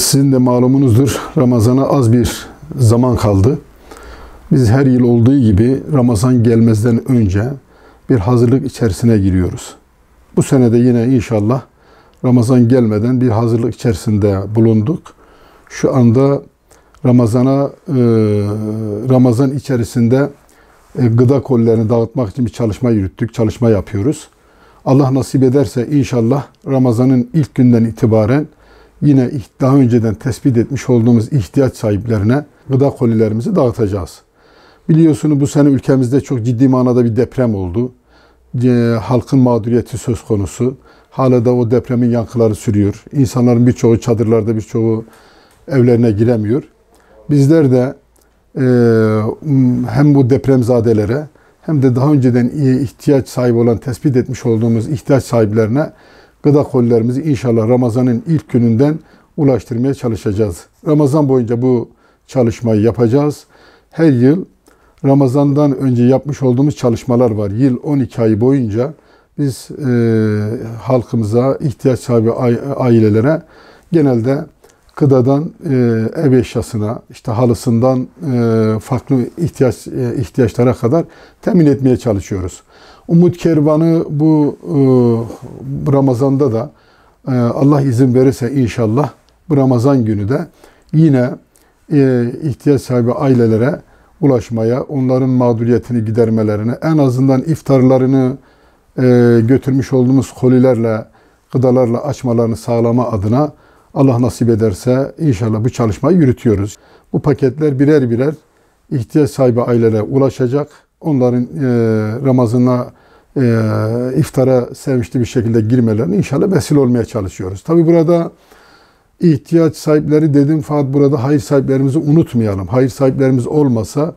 Sizin de malumunuzdur, Ramazan'a az bir zaman kaldı. Biz her yıl olduğu gibi Ramazan gelmezden önce bir hazırlık içerisine giriyoruz. Bu sene de yine inşallah Ramazan gelmeden bir hazırlık içerisinde bulunduk. Şu anda Ramazan içerisinde gıda kolilerini dağıtmak için bir çalışma yürüttük, çalışma yapıyoruz. Allah nasip ederse inşallah Ramazan'ın ilk günden itibaren yine daha önceden tespit etmiş olduğumuz ihtiyaç sahiplerine gıda kolilerimizi dağıtacağız. Biliyorsunuz bu sene ülkemizde çok ciddi manada bir deprem oldu. Halkın mağduriyeti söz konusu. Hala da o depremin yankıları sürüyor. İnsanların birçoğu çadırlarda, birçoğu evlerine giremiyor. Bizler de hem bu depremzadelere hem de daha önceden ihtiyaç sahibi olan, tespit etmiş olduğumuz ihtiyaç sahiplerine gıda kolilerimizi inşallah Ramazan'ın ilk gününden ulaştırmaya çalışacağız. Ramazan boyunca bu çalışmayı yapacağız. Her yıl Ramazan'dan önce yapmış olduğumuz çalışmalar var. Yıl 12 ay boyunca biz halkımıza, ihtiyaç sahibi ailelere genelde gıdadan ev eşyasına, işte halısından farklı ihtiyaçlara kadar temin etmeye çalışıyoruz. Umut Kervanı bu Ramazan'da da Allah izin verirse inşallah bu Ramazan günü de yine ihtiyaç sahibi ailelere ulaşmaya, onların mağduriyetini gidermelerine, en azından iftarlarını götürmüş olduğumuz kolilerle, gıdalarla açmalarını sağlama adına Allah nasip ederse inşallah bu çalışmayı yürütüyoruz. Bu paketler birer birer ihtiyaç sahibi ailelere ulaşacak. Onların Ramazan'a, iftara sevinçli bir şekilde girmelerine inşallah vesile olmaya çalışıyoruz. Tabi burada ihtiyaç sahipleri dedim, fakat burada hayır sahiplerimizi unutmayalım. Hayır sahiplerimiz olmasa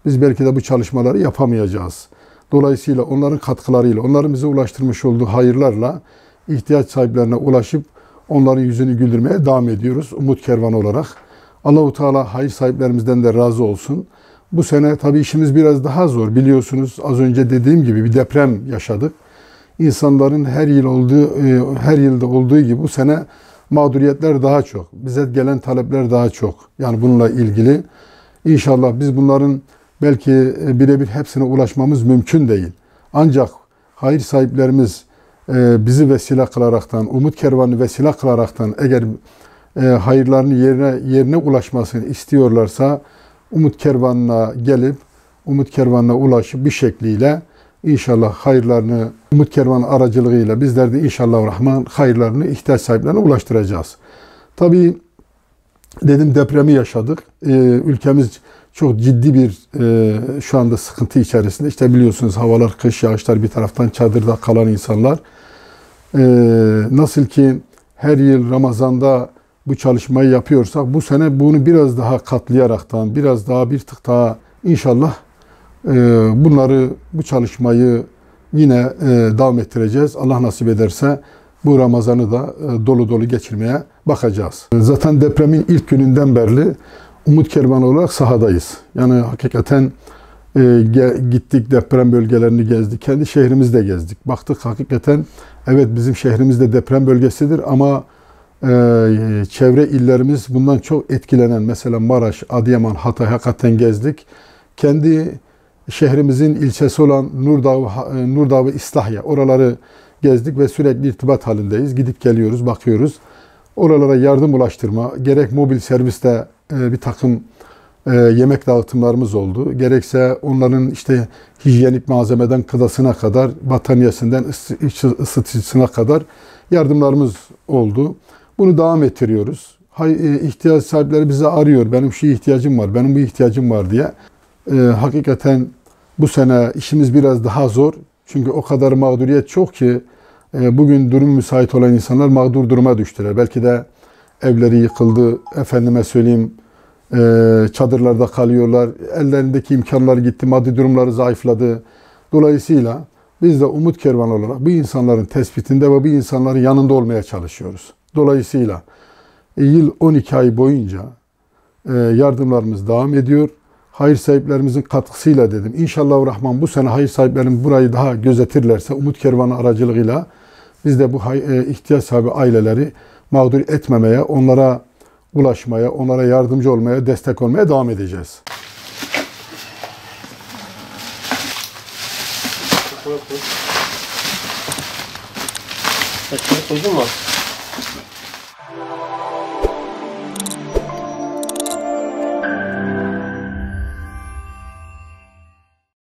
biz belki de bu çalışmaları yapamayacağız. Dolayısıyla onların katkılarıyla, onların bize ulaştırmış olduğu hayırlarla ihtiyaç sahiplerine ulaşıp onların yüzünü güldürmeye devam ediyoruz Umut Kervanı olarak. Allah-u Teala hayır sahiplerimizden de razı olsun. Bu sene tabii işimiz biraz daha zor. Biliyorsunuz az önce dediğim gibi bir deprem yaşadık. İnsanların her yılda olduğu gibi bu sene mağduriyetler daha çok. Bize gelen talepler daha çok. Yani bununla ilgili inşallah biz bunların belki birebir hepsine ulaşmamız mümkün değil. Ancak hayır sahiplerimiz bizi vesile kılaraktan, Umut Kervanı vesile kılaraktan eğer hayırlarını yerine ulaşmasını istiyorlarsa Umut Kervanı'na gelip, Umut Kervanı'na ulaşıp bir şekliyle inşallah hayırlarını Umut Kervanı aracılığıyla bizler de inşallah rahman hayırlarını ihtiyaç sahiplerine ulaştıracağız. Tabii dedim depremi yaşadık. Ülkemiz çok ciddi bir şu anda sıkıntı içerisinde. İşte biliyorsunuz havalar kış, yağışlar bir taraftan, çadırda kalan insanlar. Nasıl ki her yıl Ramazan'da bu çalışmayı yapıyorsak bu sene bunu biraz daha katlayaraktan, biraz daha bir tık daha inşallah bu çalışmayı yine devam ettireceğiz. Allah nasip ederse bu Ramazan'ı da dolu dolu geçirmeye bakacağız. Zaten depremin ilk gününden beri Umut Kervanı olarak sahadayız. Yani hakikaten gittik, deprem bölgelerini gezdik. Kendi şehrimizde gezdik. Baktık hakikaten evet bizim şehrimiz de deprem bölgesidir ama çevre illerimiz bundan çok etkilenen, mesela Maraş, Adıyaman, Hatay hakikaten gezdik. Kendi şehrimizin ilçesi olan Nurdağ ve İslahya, oraları gezdik ve sürekli irtibat halindeyiz. Gidip geliyoruz, bakıyoruz. Oralara yardım ulaştırma, gerek mobil serviste bir takım yemek dağıtımlarımız oldu. Gerekse onların işte hijyenik malzemeden gıdasına kadar, battaniyesinden ısıtıcısına kadar yardımlarımız oldu. Bunu devam ettiriyoruz. İhtiyaç sahipleri bizi arıyor. Benim şu ihtiyacım var, benim bu ihtiyacım var diye. Hakikaten bu sene işimiz biraz daha zor. Çünkü o kadar mağduriyet çok ki bugün durum müsait olan insanlar mağdur duruma düştüler. Belki de evleri yıkıldı, efendime söyleyeyim çadırlarda kalıyorlar. Ellerindeki imkanlar gitti, maddi durumları zayıfladı. Dolayısıyla biz de Umut Kervanı olarak bu insanların tespitinde ve bu insanların yanında olmaya çalışıyoruz. Dolayısıyla yıl 12 ay boyunca yardımlarımız devam ediyor. Hayır sahiplerimizin katkısıyla dedim. İnşallah Rahman bu sene hayır sahiplerimiz burayı daha gözetirlerse Umut Kervanı aracılığıyla biz de bu ihtiyaç sahibi aileleri mağdur etmemeye, onlara ulaşmaya, onlara yardımcı olmaya, destek olmaya devam edeceğiz. Koydun mu?